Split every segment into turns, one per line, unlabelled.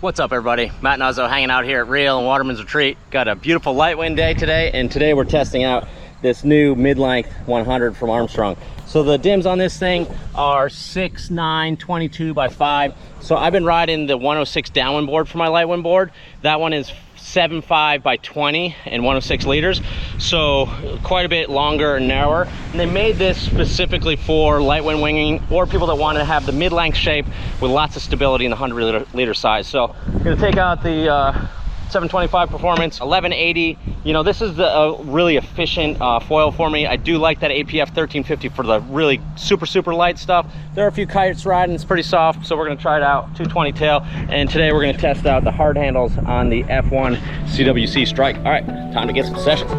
What's up, everybody? Matt Nuzzo hanging out here at Reel and Waterman's Retreat. Got a beautiful light wind day today, and today we're testing out this new mid-length 100 from Armstrong. So the dims on this thing are 6, 9, 22 by 5. So I've been riding the 106 downwind board for my light wind board. That one is 7.5 by 20 and 106 liters, so quite a bit longer and narrower. And they made this specifically for light wind winging or people that want to have the mid-length shape with lots of stability in the 100 liter size. So I'm gonna take out the 725 performance 1180. You know, this is the really efficient foil for me. I do like that APF 1350 for the really super light stuff. There are a few kites riding, it's pretty soft, so we're gonna try it out. 220 tail, and today we're gonna test out the hard handles on the F1 CWC Strike. All right, time to get some sessions.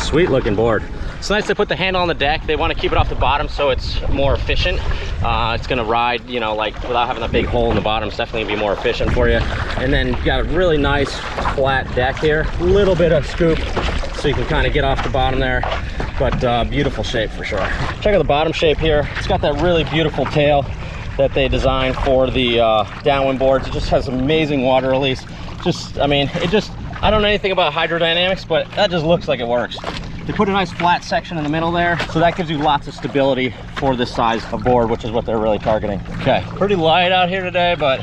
Sweet looking board. It's nice to put the handle on the deck. They want to keep it off the bottom so it's more efficient. It's gonna ride, you know, like without having a big hole in the bottom. It's definitely gonna be more efficient for you. And then you got a really nice flat deck here. A little bit of scoop so you can kind of get off the bottom there. But beautiful shape for sure. Check out the bottom shape here. It's got that really beautiful tail that they designed for the downwind boards. It just has amazing water release. Just, I mean, I don't know anything about hydrodynamics, but that just looks like it works. They put a nice flat section in the middle there, so that gives you lots of stability for this size of board, which is what they're really targeting. Okay, pretty light out here today, but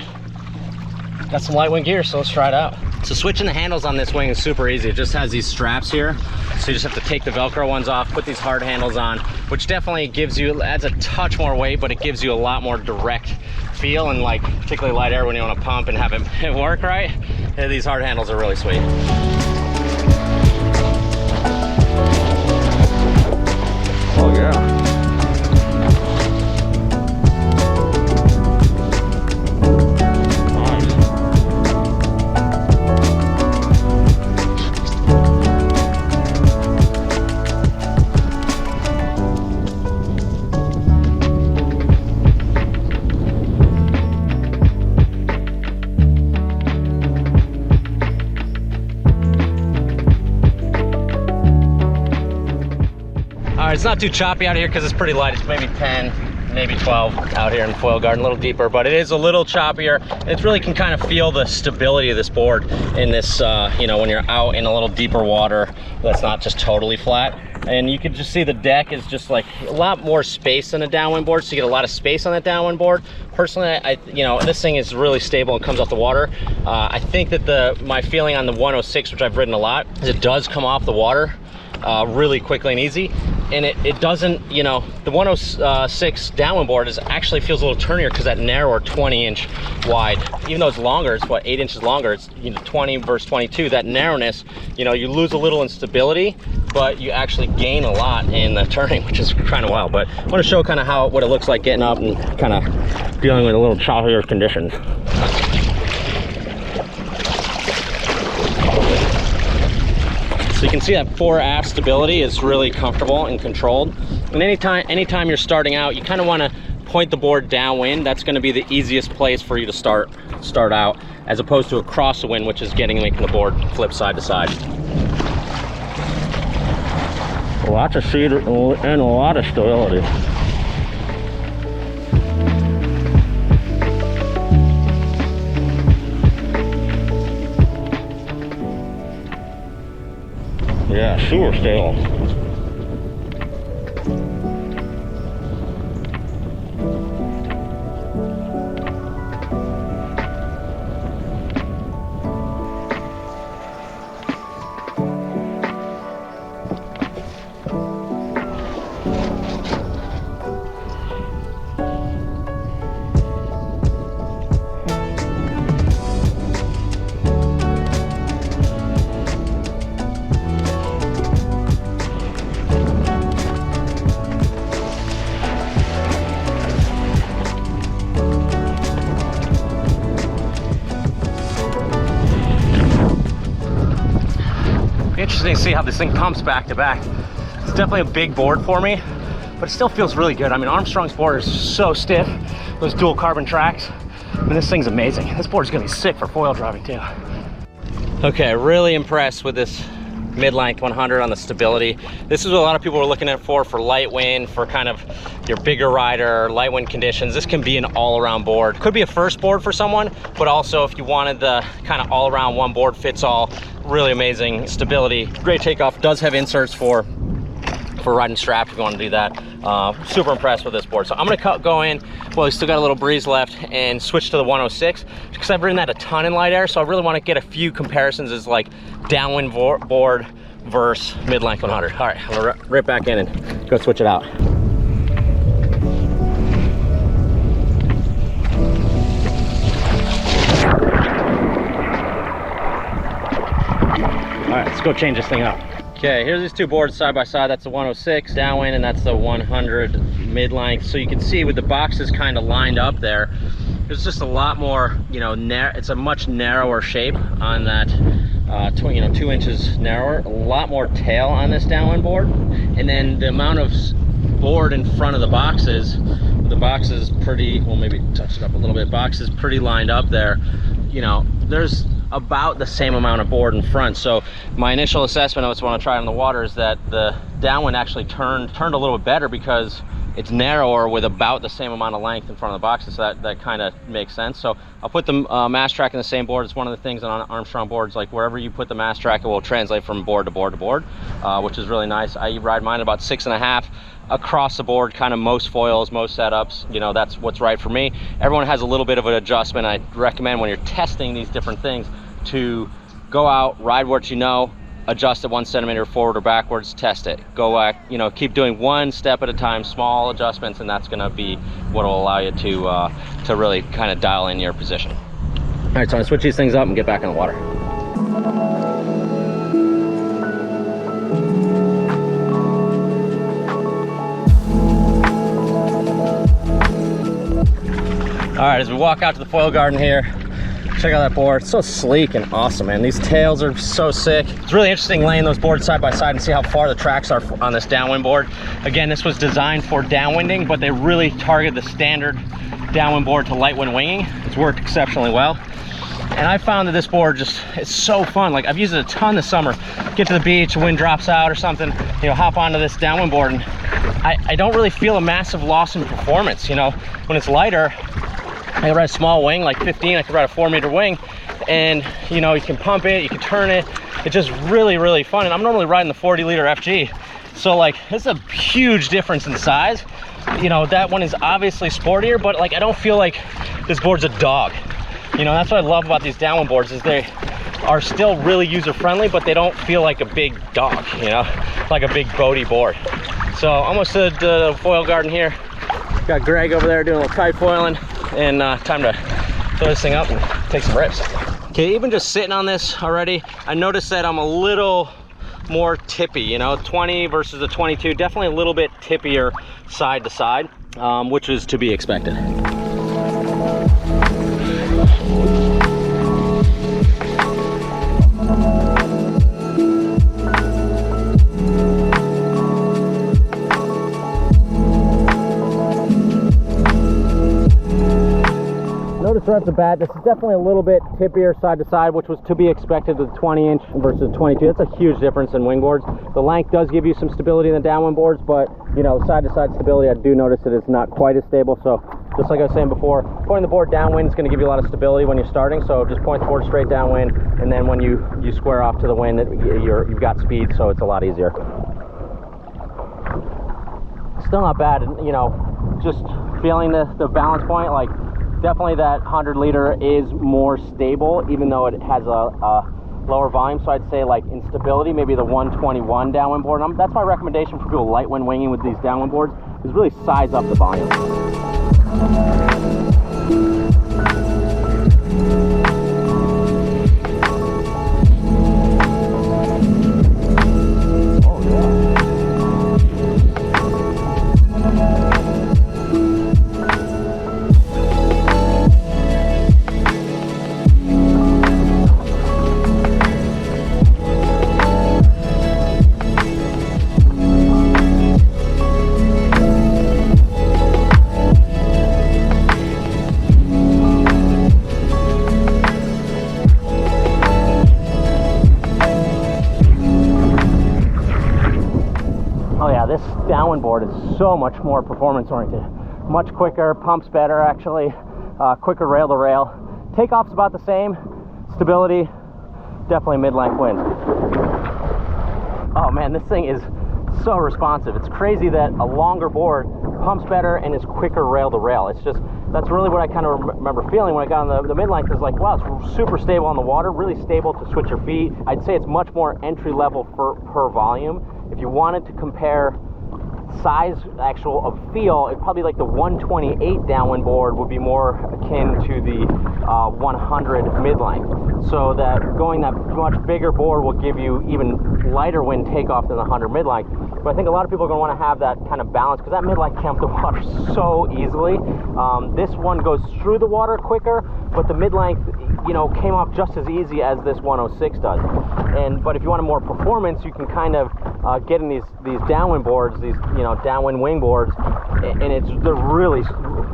got some light wind gear, so let's try it out. So switching the handles on this wing is super easy. It just has these straps here, so you just have to take the Velcro ones off, put these hard handles on, which definitely adds a touch more weight, but it gives you a lot more direct feel, and like particularly light air when you want to pump and have it work right. Yeah, these hard handles are really sweet. Oh yeah. It's not too choppy out here because it's pretty light. It's maybe 10, maybe 12 out here in Foil Garden, a little deeper, but it is a little choppier. It really can kind of feel the stability of this board in this, you know, when you're out in a little deeper water that's not just totally flat. And you can just see the deck is just like a lot more space than a downwind board, so you get a lot of space on that downwind board. Personally, you know, this thing is really stable and comes off the water. I think that my feeling on the 106, which I've ridden a lot, is it does come off the water really quickly and easy. And it doesn't, you know, the 106 downwind board actually feels a little turnier because that narrower 20-inch wide, even though it's longer, it's what, 8 inches longer, it's, you know, 20 versus 22, that narrowness, you know, you lose a little in stability, but you actually gain a lot in the turning, which is kind of wild. But I want to show kind of what it looks like getting up and kind of dealing with a little choppier conditions. So you can see that fore aft stability is really comfortable and controlled. And anytime you're starting out, you kind of want to point the board downwind. That's going to be the easiest place for you to start out, as opposed to across the wind, which is making the board flip side to side. Lots of speed and a lot of stability. Yeah, super stable. Interesting to see how this thing pumps back to back. It's definitely a big board for me, but it still feels really good. I mean, Armstrong's board is so stiff, those dual carbon tracks. I mean, this thing's amazing. This board's gonna be sick for foil driving too. Okay, really impressed with this Midlength 100 on the stability. This is what a lot of people are looking at for light wind, for kind of your bigger rider, light wind conditions. This can be an all-around board. Could be a first board for someone, but also if you wanted the kind of all-around one board fits all, really amazing stability. Great takeoff. Does have inserts for riding straps if you want to do that. Super impressed with this board. So I'm gonna go in, well, we still got a little breeze left, and switch to the 106 because I've ridden that a ton in light air. So I really want to get a few comparisons as like downwind board versus Midlength 100. All right, I'm gonna rip back in and go switch it out. All right, let's go change this thing up. Okay, here's these two boards side by side. That's the 106 downwind and that's the 100 midlength. So you can see with the boxes kind of lined up there, there's just a lot more, you know, it's a much narrower shape on that, 2 inches narrower, a lot more tail on this downwind board. And then the amount of board in front of the box is pretty, well, maybe touch it up a little bit. Box is pretty lined up there. You know, there's about the same amount of board in front. So my initial assessment of what's want to try it on the water is that the downwind actually turned a little bit better because it's narrower with about the same amount of length in front of the boxes. So that kind of makes sense. So I'll put the mass track in the same board. It's one of the things on Armstrong boards, like wherever you put the mass track, it will translate from board to board to board, which is really nice. I ride mine about 6.5 across the board, kind of most foils, most setups. You know, that's what's right for me. Everyone has a little bit of an adjustment. I recommend when you're testing these different things to go out, ride what you know, adjust it 1 centimeter forward or backwards, test it. Go back, you know, keep doing one step at a time, small adjustments, and that's gonna be what will allow you to really kind of dial in your position. All right, so I'm gonna switch these things up and get back in the water. All right, as we walk out to the foil garden here, check out that board. It's so sleek and awesome, man. These tails are so sick. It's really interesting laying those boards side by side and see how far the tracks are on this downwind board. Again, this was designed for downwinding, but they really target the standard downwind board to light wind winging. It's worked exceptionally well. And I found that this board just, it's so fun. Like, I've used it a ton this summer. Get to the beach, the wind drops out or something, you know, hop onto this downwind board, and I don't really feel a massive loss in performance. You know, when it's lighter, I can ride a small wing, like 15, I can ride a 4-meter wing, and you know, you can pump it, you can turn it. It's just really, really fun. And I'm normally riding the 40-liter FG. So like, it's a huge difference in size. You know, that one is obviously sportier, but like, I don't feel like this board's a dog. You know, that's what I love about these downwind boards, is they are still really user-friendly, but they don't feel like a big dog, you know, like a big boaty board. So almost to the foil garden here. Got Greg over there doing a little kite foiling, and time to throw this thing up and take some rips. Okay, even just sitting on this already, I noticed that I'm a little more tippy, you know, 20 versus the 22, definitely a little bit tippier side to side, which is to be expected. Notice right off the bat, this is definitely a little bit tippier side to side, which was to be expected with 20-inch versus 22. That's a huge difference in wing boards. The length does give you some stability in the downwind boards, but you know, side to side stability, I do notice that it's not quite as stable. So just like I was saying before, pointing the board downwind is going to give you a lot of stability when you're starting. So just point the board straight downwind, and then when you square off to the wind, you've got speed, so it's a lot easier. Still not bad, you know, just feeling the balance point, like definitely that 100-liter is more stable, even though it has a lower volume. So I'd say, like, in stability, maybe the 121 downwind board. That's my recommendation for people light wind winging with these downwind boards, is really size up the volume. board is so much more performance oriented. Much quicker, pumps better actually, quicker rail to rail. Takeoff's about the same. Stability, definitely mid-length wind. Oh man, this thing is so responsive. It's crazy that a longer board pumps better and is quicker rail to rail. It's just, that's really what I kind of remember feeling when I got on the mid-length. Is like, wow, it's super stable on the water, really stable to switch your feet. I'd say it's much more entry level per volume. If you wanted to compare size actual of feel, it probably like the 128 downwind board would be more akin to the 100 mid-length. So that going that much bigger board will give you even lighter wind takeoff than the 100 mid-length. But I think a lot of people are going to want to have that kind of balance, because that mid-length came up the water so easily. This one goes through the water quicker, but the mid-length, you know, came off just as easy as this 106 does. But if you want more performance, you can kind of get in these downwind boards, these, you know, downwind wing boards, and they're really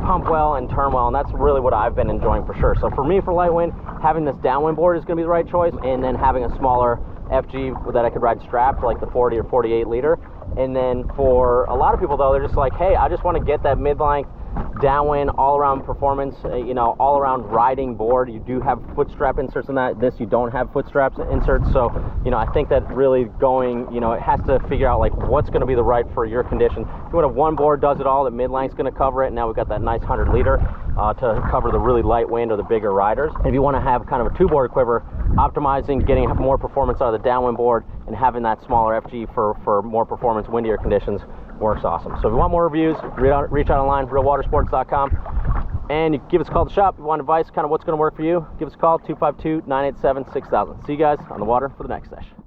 pump well and turn well, and that's really what I've been enjoying for sure. So for me, for light wind, having this downwind board is going to be the right choice, and then having a smaller FG that I could ride strapped, like the 40 or 48 liter. And then for a lot of people though, they're just like, hey, I just want to get that mid-length downwind all-around performance, you know, all-around riding board. You do have foot strap inserts in that. This, you don't have foot straps inserts. So, you know, I think that really going, you know, it has to figure out like what's going to be the right for your condition. If you want a one board does it all, the mid-length's going to cover it. And now we've got that nice 100 liter to cover the really light wind or the bigger riders. And if you want to have kind of a two-board quiver, optimizing, getting more performance out of the downwind board and having that smaller FG for more performance, windier conditions, works awesome. So if you want more reviews, reach out online, realwatersports.com, and you can give us a call at the shop if you want advice, kind of what's going to work for you. Give us a call, 252-987-6000. See you guys on the water for the next session.